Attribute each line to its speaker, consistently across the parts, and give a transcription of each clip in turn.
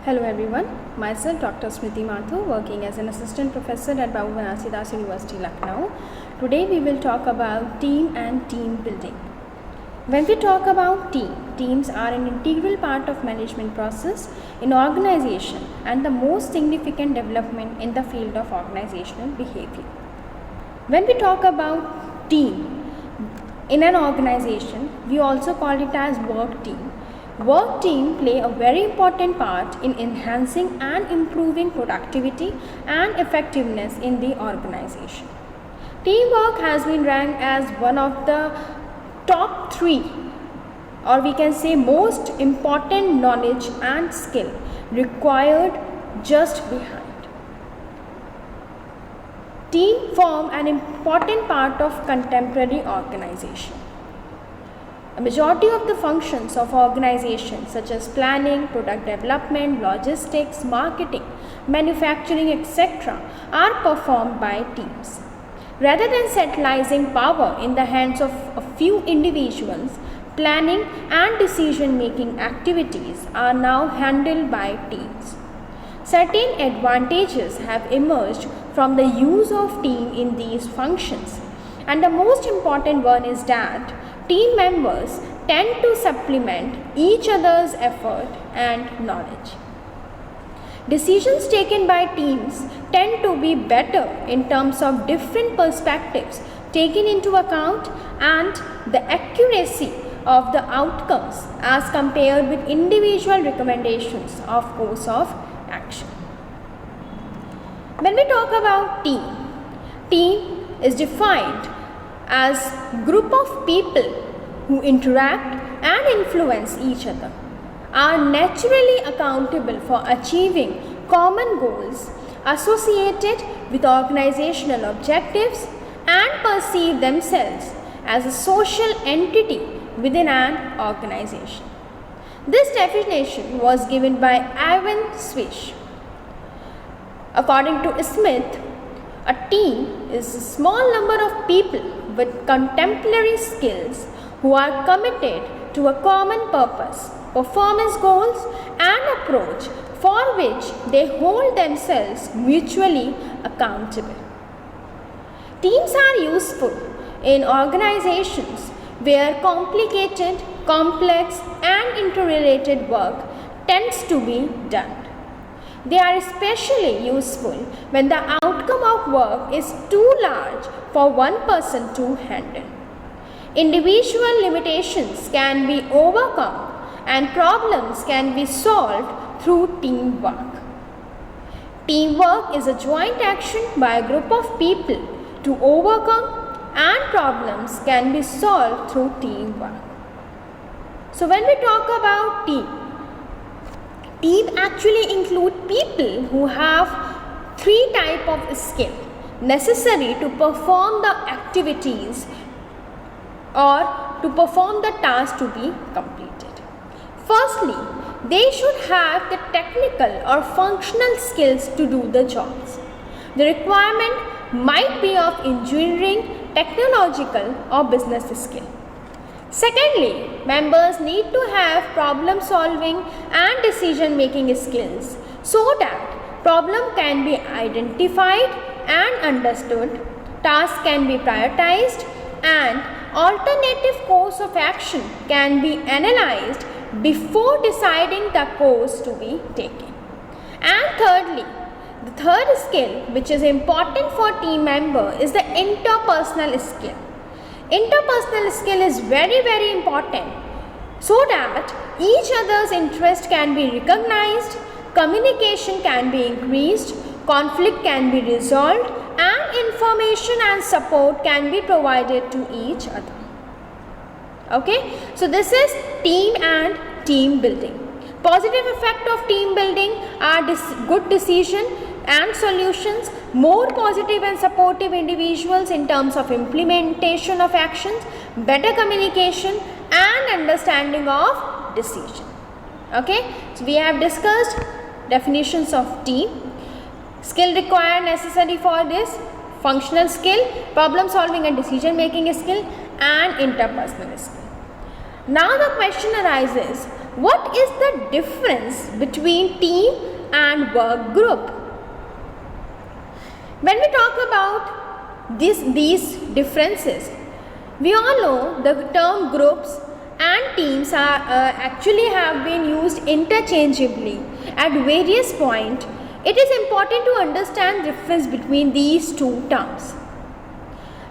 Speaker 1: Hello everyone, myself Dr. Smriti Mathur, working as an assistant professor at Babu Banarsidass University, Lucknow. Today we will talk about team and team building. When we talk about teams are an integral part of management process in organization and the most significant development in the field of organizational behavior. When we talk about team in an organization, we also call it as work team. Work team play a very important part in enhancing and improving productivity and effectiveness in the organization. Teamwork has been ranked as one of the top 3, or we can say most important knowledge and skill required just behind. Team form an important part of contemporary organization. A majority of the functions of organizations such as planning, product development, logistics, marketing, manufacturing, etc. are performed by teams. Rather than centralizing power in the hands of a few individuals, planning and decision-making activities are now handled by teams. Certain advantages have emerged from the use of team in these functions, and the most important one is that team members tend to supplement each other's effort and knowledge. Decisions taken by teams tend to be better in terms of different perspectives taken into account and the accuracy of the outcomes as compared with individual recommendations of course of action. When we talk about team is defined as group of people who interact and influence each other, are naturally accountable for achieving common goals associated with organizational objectives and perceive themselves as a social entity within an organization. This definition was given by Ivan Swish. According to Smith, a team is a small number of people with contemporary skills who are committed to a common purpose, performance goals, and approach for which they hold themselves mutually accountable. Teams are useful in organizations where complicated, complex, and interrelated work tends to be done. They are especially useful when the outcome of work is too large for one person to handle. Individual limitations can be overcome and problems can be solved through teamwork. Teamwork is a joint action by a group of people to overcome, and problems can be solved through teamwork. So when we talk about team actually include people who have 3 types of skill necessary to perform the activities or to perform the task to be completed. Firstly, they should have the technical or functional skills to do the jobs. The requirement might be of engineering, technological, or business skill. Secondly, members need to have problem solving and decision making skills so that problem can be identified and understood, tasks can be prioritized, and alternative course of action can be analyzed before deciding the course to be taken. And thirdly, the third skill which is important for team member is the interpersonal skill. Interpersonal skill is very important so that each other's interest can be recognized, communication can be increased, conflict can be resolved, and information and support can be provided to each other. Okay, so this is team and team building. Positive effect of team building are good decision and solutions, more positive and supportive individuals in terms of implementation of actions, better communication, and understanding of decision. Okay, so we have discussed definitions of team, skill required necessary for this, functional skill, problem solving and decision making skill, and interpersonal skill. Now the question arises, what is the difference between team and work group? When we talk about these differences, we all know the term groups and teams are actually have been used interchangeably at various points. It is important to understand the difference between these two terms.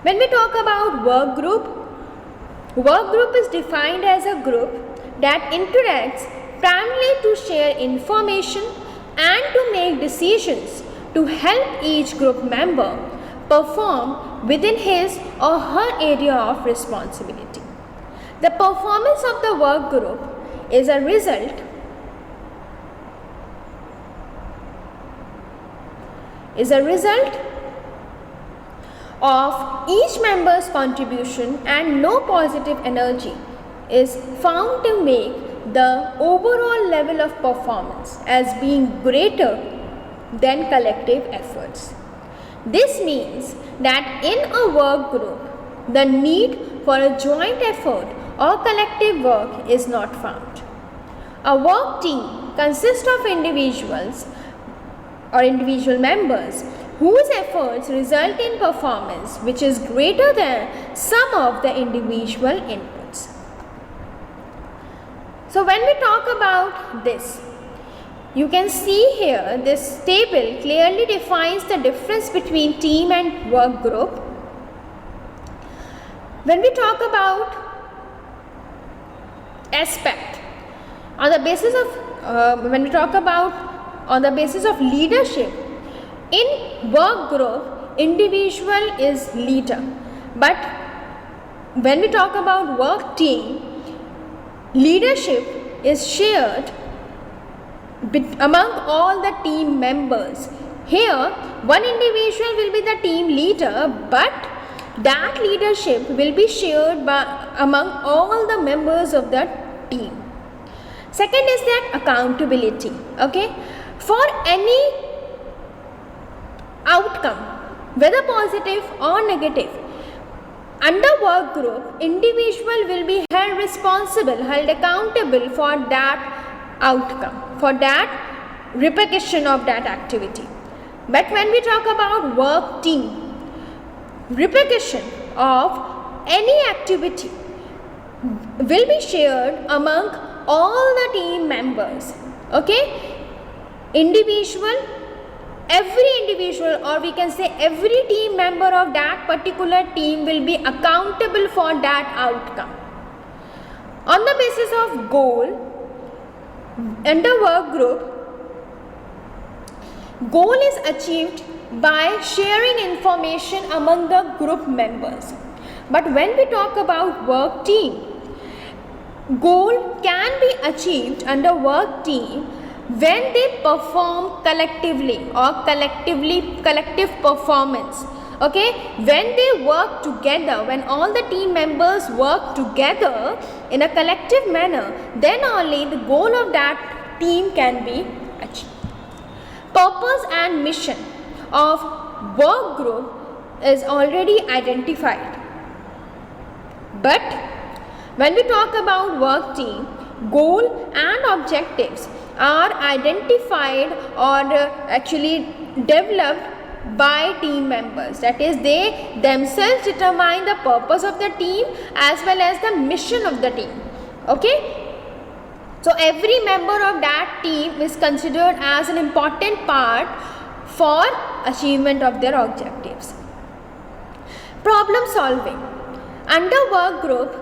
Speaker 1: When we talk about work group is defined as a group that interacts primarily to share information and to make decisions to help each group member perform within his or her area of responsibility. The performance of the work group is a result of each member's contribution, and no positive energy is found to make the overall level of performance as being greater than collective efforts. This means that in a work group, the need for a joint effort or collective work is not found. A work team consists of individuals or individual members whose efforts result in performance which is greater than sum of the individual inputs. So when we talk about this, you can see here this table clearly defines the difference between team and work group. When we talk about aspect on the basis of leadership, in work group individual is leader, but when we talk about work team, leadership is shared among all the team members. Here one individual will be the team leader, but that leadership will be shared among all the members of the team. Second is that accountability. Okay, for any outcome, whether positive or negative, under work group, individual will be held accountable for that outcome, for that repercussion of that activity. But when we talk about work team, repercussion of any activity will be shared among all the team members. Okay, every individual, or we can say every team member of that particular team will be accountable for that outcome. On the basis of goal, under work group, goal is achieved by sharing information among the group members. But when we talk about work team, goal can be achieved under work team when they perform collectively or collective performance. Okay, when they work together, when all the team members work together in a collective manner, then only the goal of that team can be achieved. Purpose and mission of work group is already identified, but when we talk about work team, goal and objectives are identified or actually developed by team members. That is, they themselves determine the purpose of the team as well as the mission of the team. Okay, so every member of that team is considered as an important part for achievement of their objectives. Problem solving. Under work group,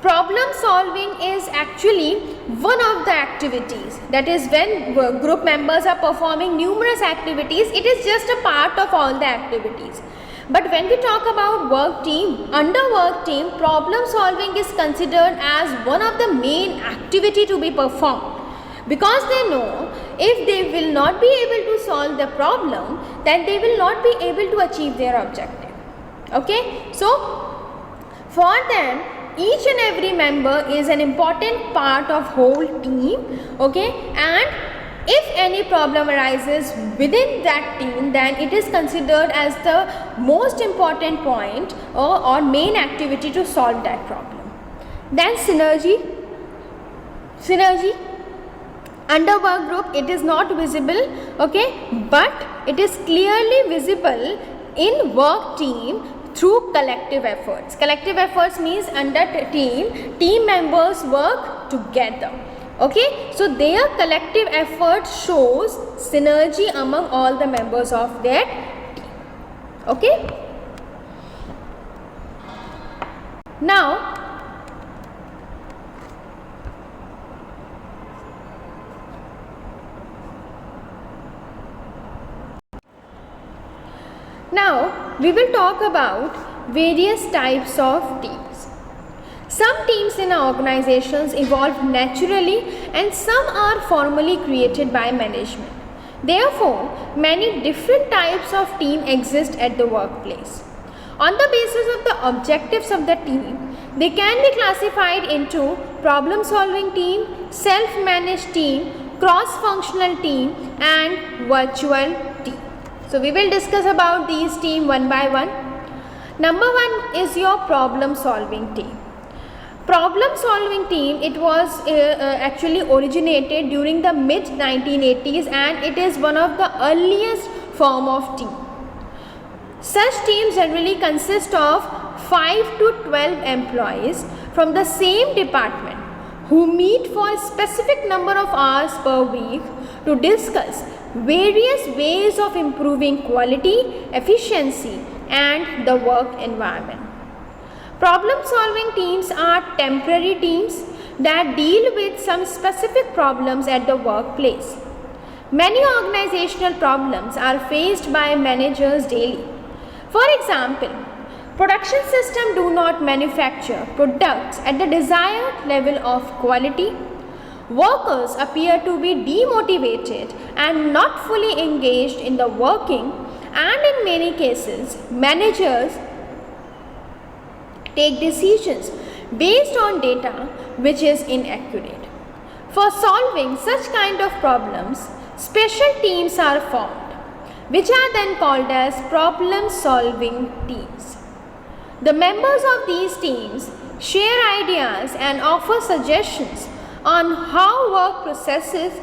Speaker 1: problem solving is actually one of the activities. That is, when group members are performing numerous activities, it is just a part of all the activities. But when we talk about work team, under work team, problem solving is considered as one of the main activity to be performed, because they know if they will not be able to solve the problem, then they will not be able to achieve their objective. Okay, so for them, each and every member is an important part of whole team. Okay, and if any problem arises within that team, then it is considered as the most important point or main activity to solve that problem. Then synergy. Synergy under work group, it is not visible, okay, but it is clearly visible in work team through collective efforts. Collective efforts means under team members work together, okay. So their collective effort shows synergy among all the members of their team, okay. Now we will talk about various types of teams. Some teams in our organizations evolve naturally and some are formally created by management. Therefore, many different types of team exist at the workplace. On the basis of the objectives of the team, they can be classified into problem-solving team, self-managed team, cross-functional team and virtual team. So we will discuss about these teams one by one. Number one is your problem-solving team. Problem-solving team, it was actually originated during the mid-1980s and it is one of the earliest form of team. Such teams generally consist of 5 to 12 employees from the same department who meet for a specific number of hours per week to discuss various ways of improving quality, efficiency and the work environment. Problem-solving teams are temporary teams that deal with some specific problems at the workplace. Many organizational problems are faced by managers daily. For example, production systems do not manufacture products at the desired level of quality. Workers appear to be demotivated and not fully engaged in the working, and in many cases, managers take decisions based on data which is inaccurate. For solving such kind of problems, special teams are formed, which are then called as problem-solving teams. The members of these teams share ideas and offer suggestions on how work processes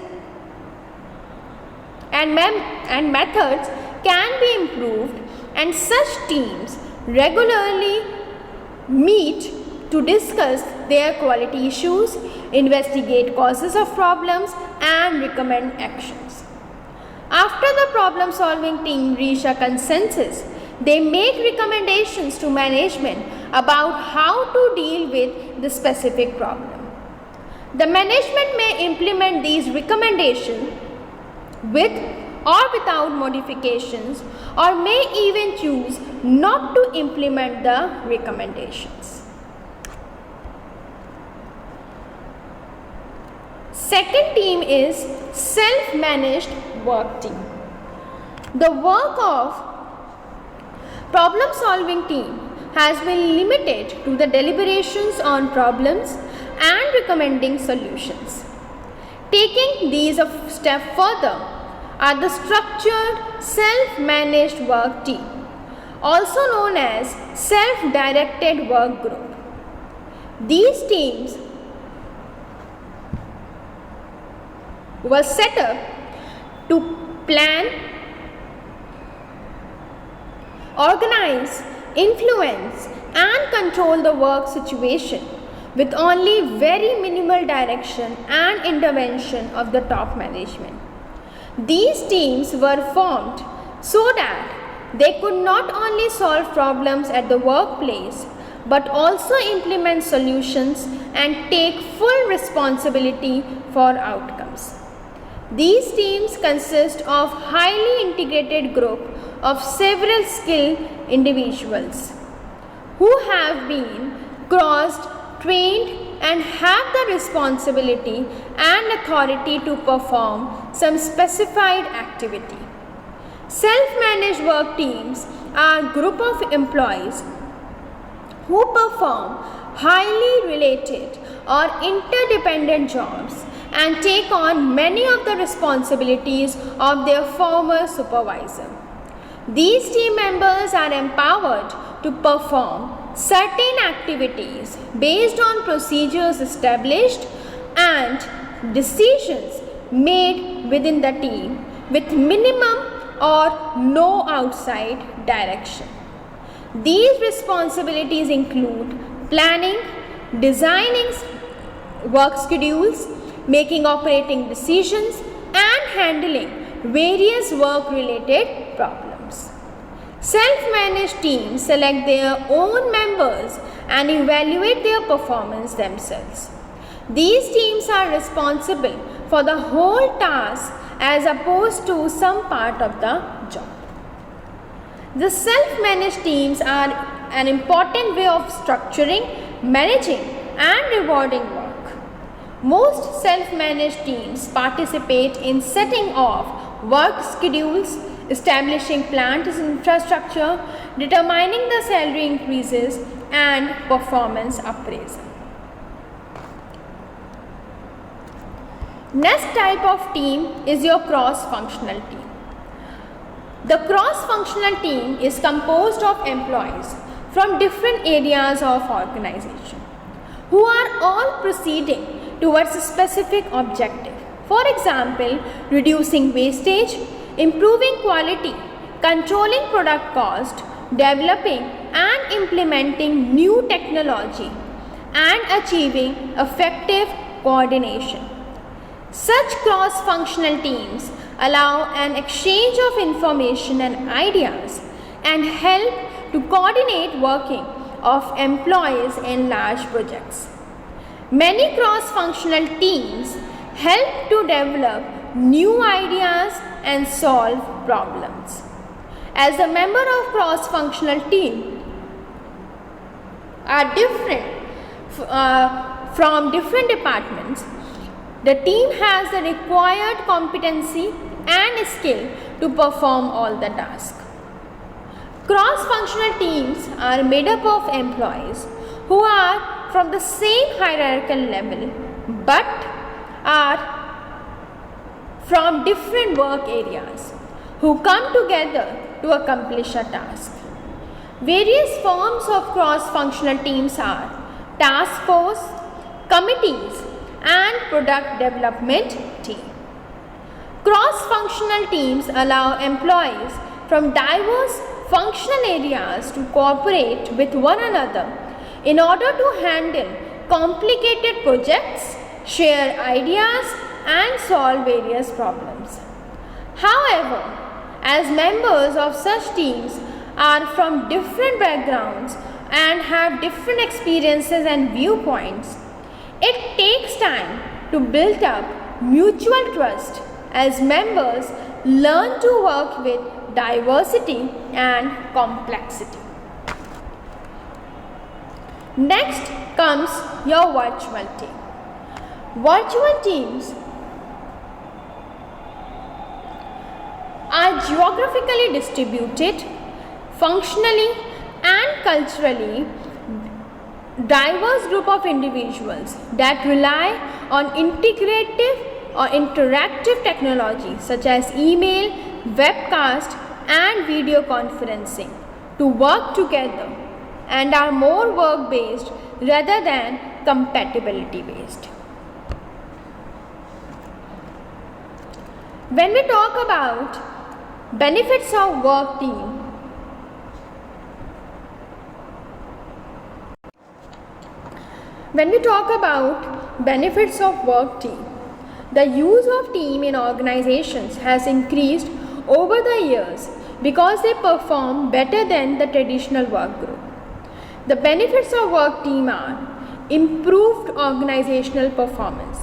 Speaker 1: and methods can be improved, and such teams regularly meet to discuss their quality issues, investigate causes of problems and recommend actions. After the problem-solving team reach a consensus, they make recommendations to management about how to deal with the specific problem. The management may implement these recommendations with or without modifications, or may even choose not to implement the recommendations. Second team is self-managed work team. The work of problem-solving team has been limited to the deliberations on problems and recommending solutions. Taking these a step further are the structured self-managed work team, also known as self-directed work group. These teams were set up to plan, organize, influence and control the work situation with only very minimal direction and intervention of the top management. These teams were formed so that they could not only solve problems at the workplace but also implement solutions and take full responsibility for outcomes. These teams consist of highly integrated group of several skilled individuals who have been crossed, trained and have the responsibility and authority to perform some specified activity. Self-managed work teams are a group of employees who perform highly related or interdependent jobs and take on many of the responsibilities of their former supervisor. These team members are empowered to perform certain activities based on procedures established and decisions made within the team with minimum or no outside direction. These responsibilities include planning, designing work schedules, making operating decisions, and handling various work-related problems. Self-managed teams select their own members and evaluate their performance themselves. These teams are responsible for the whole task as opposed to some part of the job. The self-managed teams are an important way of structuring, managing, and rewarding work. Most self-managed teams participate in setting off work schedules, establishing plant infrastructure, determining the salary increases, and performance appraisal. Next type of team is your cross-functional team. The cross-functional team is composed of employees from different areas of organization who are all proceeding towards a specific objective. For example, reducing wastage, improving quality, controlling product cost, developing and implementing new technology, and achieving effective coordination. Such cross-functional teams allow an exchange of information and ideas and help to coordinate working of employees in large projects. Many cross-functional teams help to develop new ideas and solve problems. As a member of cross-functional team are different from different departments, the team has the required competency and skill to perform all the tasks. Cross-functional teams are made up of employees who are from the same hierarchical level but are from different work areas who come together to accomplish a task. Various forms of cross-functional teams are task force, committees, and product development team. Cross-functional teams allow employees from diverse functional areas to cooperate with one another in order to handle complicated projects, share ideas, and solve various problems. However, as members of such teams are from different backgrounds and have different experiences and viewpoints, it takes time to build up mutual trust as members learn to work with diversity and complexity. Next comes your virtual team. Virtual teams are geographically distributed, functionally and culturally diverse group of individuals that rely on integrative or interactive technology such as email, webcast, and video conferencing to work together and are more work-based rather than compatibility-based. When we talk about benefits of work team, the use of team in organizations has increased over the years because they perform better than the traditional work group. The benefits of work team are improved organizational performance.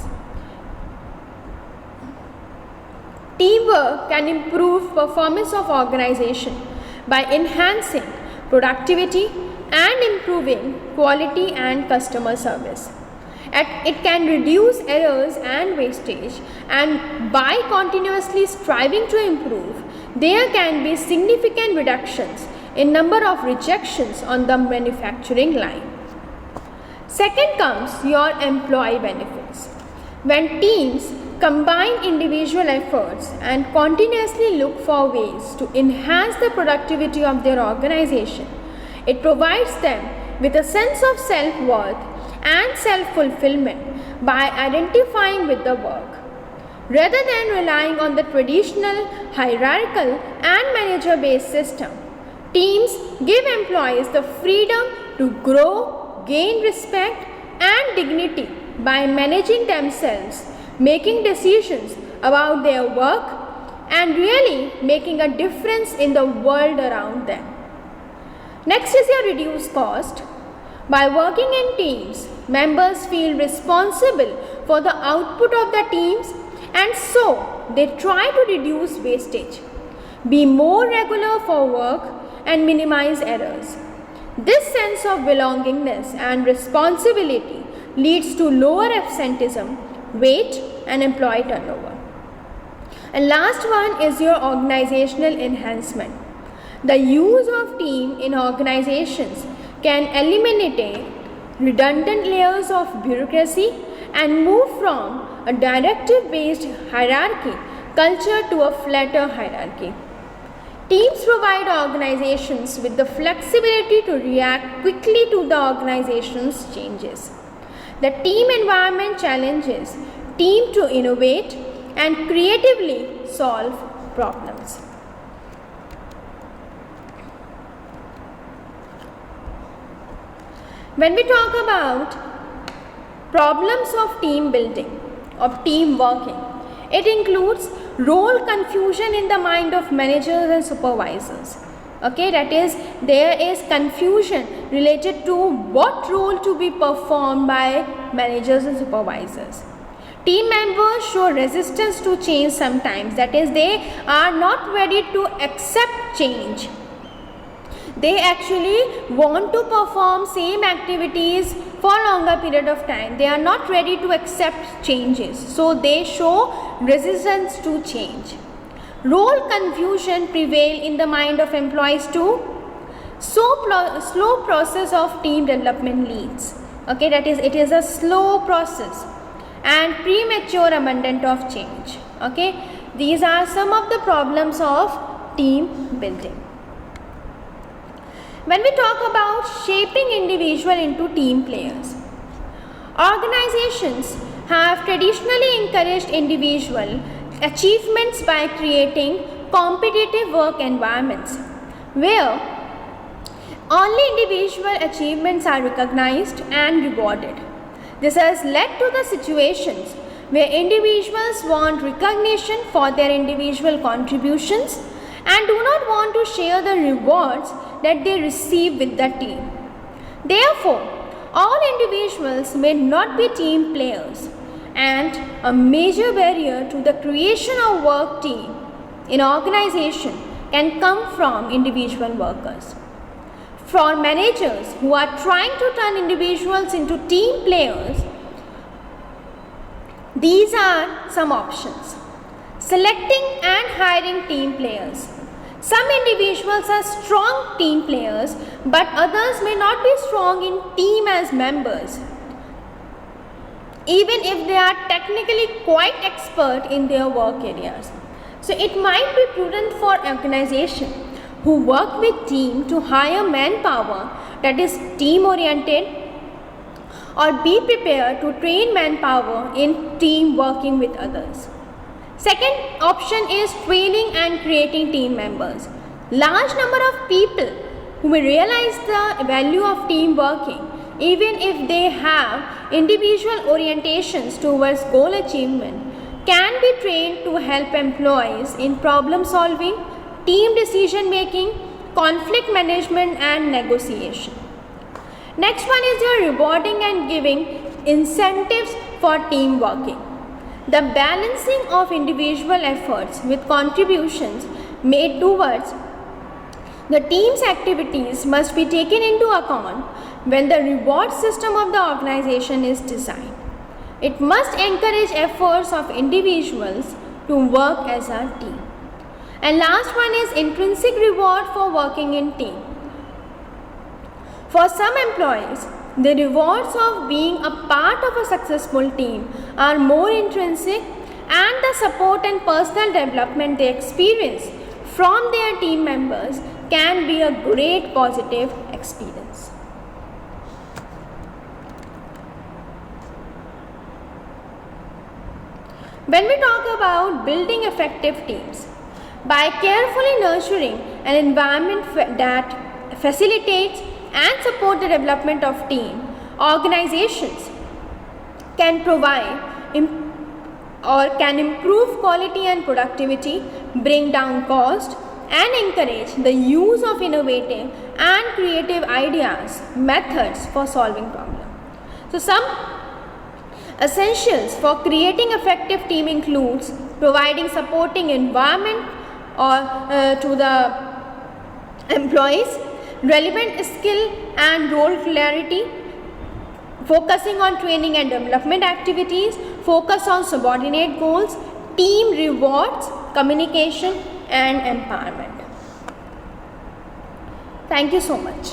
Speaker 1: Teamwork can improve performance of organization by enhancing productivity and improving quality and customer service. It can reduce errors and wastage, and by continuously striving to improve, there can be significant reductions in number of rejections on the manufacturing line. Second comes your employee benefits. When teams combine individual efforts and continuously look for ways to enhance the productivity of their organization, it provides them with a sense of self-worth and self-fulfillment by identifying with the work. Rather than relying on the traditional hierarchical and manager-based system, teams give employees the freedom to grow, gain respect and dignity by managing themselves, making decisions about their work, and really making a difference in the world around them. Next is your reduced cost. By working in teams, members feel responsible for the output of the teams, and so they try to reduce wastage, be more regular for work and minimize errors. This sense of belongingness and responsibility leads to lower absenteeism, wage and employee turnover. And last one is your organizational enhancement. The use of team in organizations can eliminate redundant layers of bureaucracy and move from a directive-based hierarchy culture to a flatter hierarchy. Teams provide organizations with the flexibility to react quickly to the organization's changes. The team environment challenges team to innovate and creatively solve problems. When we talk about problems of team building, of team working, it includes role confusion in the mind of managers and supervisors. Okay, that is, there is confusion related to what role to be performed by managers and supervisors. Team members show resistance to change sometimes, that is, they are not ready to accept change. They actually want to perform same activities for longer period of time. They are not ready to accept changes, so they show resistance to change. Role confusion prevail in the mind of employees too. Slow process of team development leads. Okay, that is, it is a slow process and premature abundance of change. Okay, these are some of the problems of team building. When we talk about shaping individual into team players, organizations have traditionally encouraged individual achievements by creating competitive work environments where only individual achievements are recognized and rewarded. This has led to the situations where individuals want recognition for their individual contributions and do not want to share the rewards that they receive with the team. Therefore, all individuals may not be team players, and a major barrier to the creation of work team in organization can come from individual workers. For managers who are trying to turn individuals into team players, these are some options. Selecting and hiring team players. Some individuals are strong team players, but others may not be strong in team as members, even if they are technically quite expert in their work areas. So it might be prudent for organization who work with team to hire manpower that is team oriented, or be prepared to train manpower in team working with others. Second option is training and creating team members. Large number of people who may realize the value of team working, even if they have individual orientations towards goal achievement, can be trained to help employees in problem solving, team decision making, conflict management and negotiation. Next one is your rewarding and giving incentives for team working. The balancing of individual efforts with contributions made towards the team's activities must be taken into account when the reward system of the organization is designed. It must encourage efforts of individuals to work as a team. And last one is intrinsic reward for working in team. For some employees, the rewards of being a part of a successful team are more intrinsic, and the support and personal development they experience from their team members can be a great positive experience. When we talk about building effective teams, by carefully nurturing an environment that facilitates and supports the development of team, organizations can can improve quality and productivity, bring down cost, and encourage the use of innovative and creative ideas, methods for solving problems. So some essentials for creating effective team includes providing supporting environment or to the employees, relevant skill and role clarity, focusing on training and development activities, focus on subordinate goals, team rewards, communication and empowerment. Thank you so much.